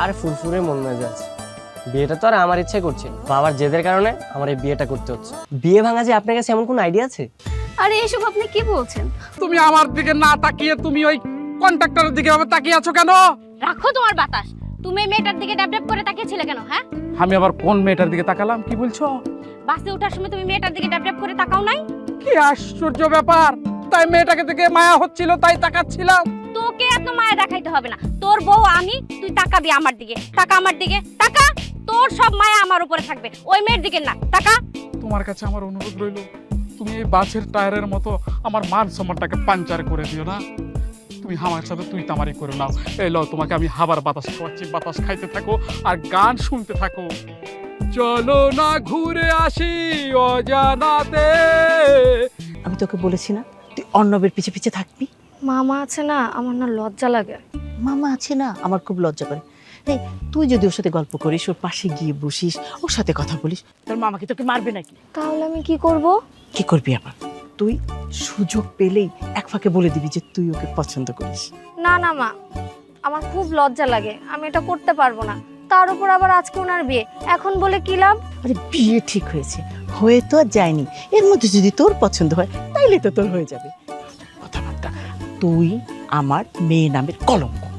আর ফুরফুরে মন মেজাজ। বিয়েটা তো আর আমার ইচ্ছে করছে, বাবার জেদের কারণে আমার এই বিয়েটা করতে হচ্ছে। বিয়ে ভাঙা যে আপনার কাছে এমন কোনো আইডিয়া আছে? আরে এসব আপনি কি বলছেন? তুমি আমার দিকে না তাকিয়ে তুমি ওই কন্ট্রাক্টরের দিকে আবার তাকিয়ে আছো কেন? রাখো তোমার বাতাস। তুমি এই মেয়েটার দিকে ড্যাব ড্যাব করে তাকিয়েছিলে কেন? হ্যাঁ, আমি আবার কোন মেয়েটার দিকে তাকালাম? কি বলছো? বাসে ওঠার সময় তুমি মেয়েটার দিকে ড্যাব ড্যাব করে তাকাও নাই? কি আশ্চর্য ব্যাপার! তাই মেয়েটাকে দেখে মায়া হচ্ছিল তাই তাকাচ্ছিলাম। তোকে এত মায়া দেখাইতে হবে না। তোর বউ আমি, তুই তাকাবি আমার দিকে। টাকা আমার দিকে, টাকা। তোর সব মায়া আমার উপরে থাকবে, ওই মেয়ের দিকে না। টাকা। তোমার কাছে আমার অনুরোধ রইল, তুমি এই বাসের টায়ারের মতো আমার মান সম্মানটাকে পাঞ্চার করে দিও না। তুমি আমার সাথে তুই তামারি করে নাও। এই লও, তোমাকে আমি হাবার বাতাস খাওয়াচ্ছি, বাতাস খাইতে থাকো আর গান শুনতে থাকো। চলো না ঘুরে আসি অজানাতে। আমি তোকে বলেছি না তুই অর্ণবের পিছে পিছে থাকবি? মামা আছে না, আমার না লজ্জা লাগে। মামা আছে না, আমার খুব লজ্জা করে। এই তুই যদি ওর সাথে গল্প করিস, ওর পাশে গিয়ে বসিস, ওর সাথে কথা বলিস, তোর মামাকে তোকে মারবে নাকি? তাহলে আমি কি করব? কি করবি আবার? তুই সুযোগ পেলেই এক ফাঁকে বলে দিবি যে তুই ওকে পছন্দ করিস। না না মা, আমার খুব লজ্জা লাগে, আমি এটা করতে পারবো না। তার উপর আবার আজকে ওনার বিয়ে, এখন বলে কি লাভ? আরে বিয়ে ঠিক হয়েছে, হয়ে তো আর যায়নি। এর মধ্যে যদি তোর পছন্দ হয় তাইলে তো তোর হয়ে যাবে। কথাবার্তা, তুই আমার মেয়ে নামের কলঙ্ক।